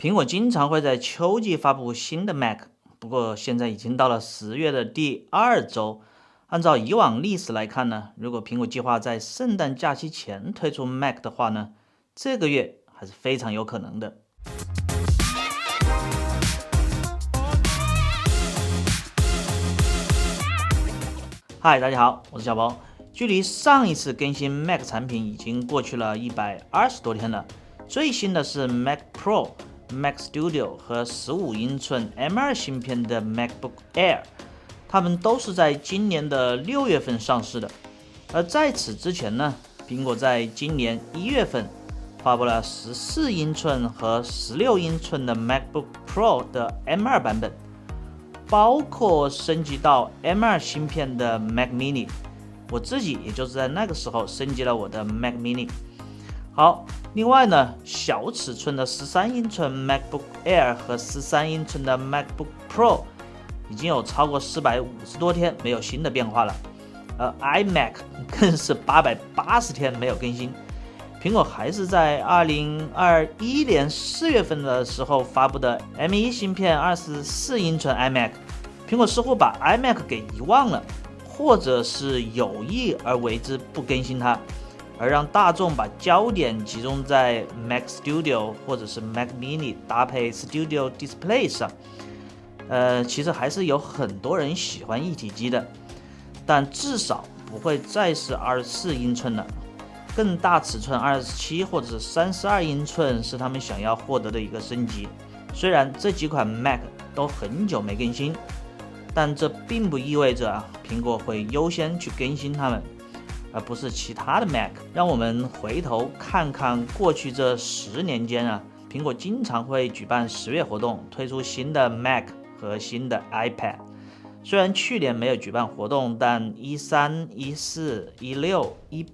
苹果经常会在秋季发布新的 Mac， 不过现在已经到了10月的第2周。按照以往历史来看呢，如果苹果计划在圣诞假期前推出 Mac 的话呢，这个月还是非常有可能的。嗨，大家好，我是小包。距离上一次更新 Mac 产品已经过去了120多天了。最新的是 Mac Pro、Mac Studio 和15英寸 M2 芯片的 MacBook Air， 它们都是在今年的6月份上市的。而在此之前呢，苹果在今年1月份发布了14英寸和16英寸的 MacBook Pro 的 M2 版本，包括升级到 M2 芯片的 Mac Mini。我自己也就是在那个时候升级了我的 Mac Mini。好，另外呢，小尺寸的13英寸 MacBook Air 和13英寸的 MacBook Pro 已经有超过450多天没有新的变化了，而 iMac 更是880天没有更新。苹果还是在2021年4月份的时候发布的 M1 芯片24英寸 iMac， 苹果似乎把 iMac 给遗忘了，或者是有意而为之不更新它，而让大众把焦点集中在 Mac Studio 或者是 Mac Mini 搭配 Studio Display 上。其实还是有很多人喜欢一体机的，但至少不会再是24英寸了。更大尺寸27或者是32英寸是他们想要获得的一个升级。虽然这几款 Mac 都很久没更新，但这并不意味着苹果会优先去更新它们，而不是其他的 Mac。 让我们回头看看过去这10年间苹果经常会举办10月活动，推出新的 Mac 和新的 iPad。 虽然去年没有举办活动，但13、14、16、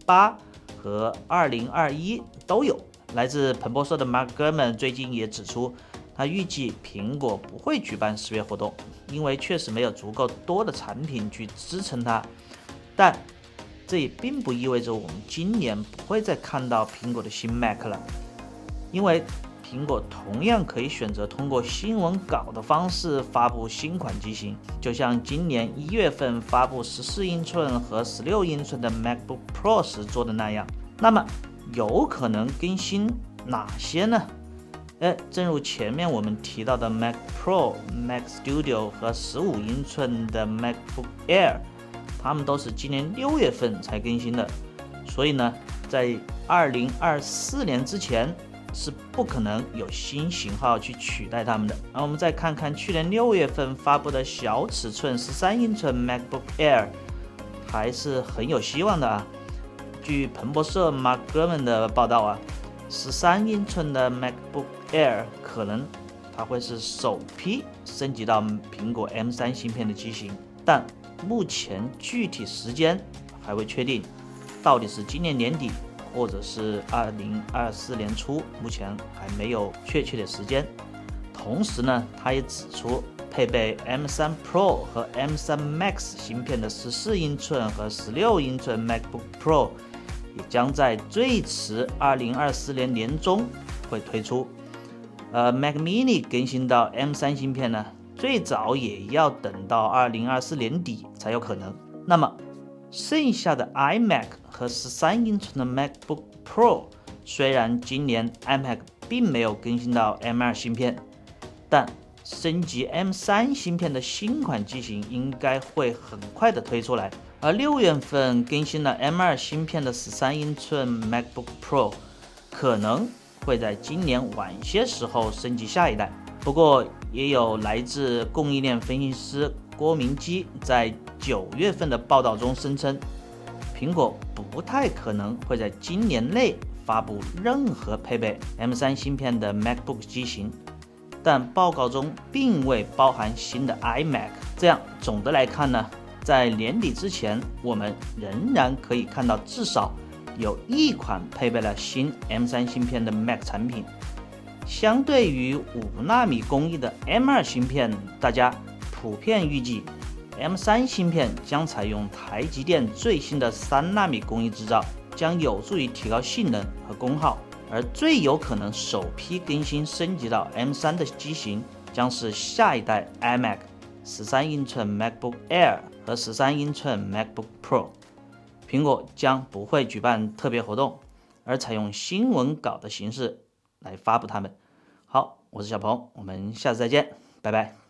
18和2021都有。来自彭博社的 Mark Gurman 最近也指出，他预计苹果不会举办10月活动，因为确实没有足够多的产品去支撑它。但这也并不意味着我们今年不会再看到苹果的新 Mac 了，因为苹果同样可以选择通过新闻稿的方式发布新款机型，就像今年1月份发布14英寸和16英寸的 MacBook Pro 时做的那样。那么有可能更新哪些呢？正如前面我们提到的 Mac Pro、Mac Studio 和15英寸的 MacBook Air， 它们都是今年6月份才更新的，所以呢，在2024年之前是不可能有新型号去取代它们的。然后我们再看看去年6月份发布的小尺寸13英寸 MacBook Air， 还是很有希望的据彭博社 Mark Gurman 的报道13英寸的 MacBook Air 可能它会是首批升级到苹果 M3 芯片的机型，但目前具体时间还未确定，到底是今年年底或者是2024年初，目前还没有确切的时间。同时呢，他也指出，配备 M3 Pro 和 M3 Max 芯片的14英寸和16英寸 MacBook Pro 也将在最迟2024年年中会推出。Mac Mini 更新到 M3 芯片呢，最早也要等到2024年底才有可能。那么剩下的 iMac 和13英寸的 MacBook Pro， 虽然今年 iMac 并没有更新到 M2 芯片，但升级 M3 芯片的新款机型应该会很快的推出来。而6月份更新了 M2 芯片的13英寸 MacBook Pro 可能会在今年晚些时候升级下一代。不过也有来自供应链分析师郭明基在9月份的报道中声称，苹果不太可能会在今年内发布任何配备 M3 芯片的 MacBook 机型，但报告中并未包含新的 iMac。 这样总的来看呢，在年底之前，我们仍然可以看到至少有一款配备了新 M3 芯片的 Mac 产品。相对于5纳米工艺的 M2 芯片，大家普遍预计 M3 芯片将采用台积电最新的3纳米工艺制造，将有助于提高性能和功耗。而最有可能首批更新升级到 M3 的机型将是下一代 iMac、13英寸 MacBook Air 和13英寸 MacBook Pro。苹果将不会举办特别活动，而采用新闻稿的形式来发布它们。好，我是小鹏，我们下次再见，拜拜。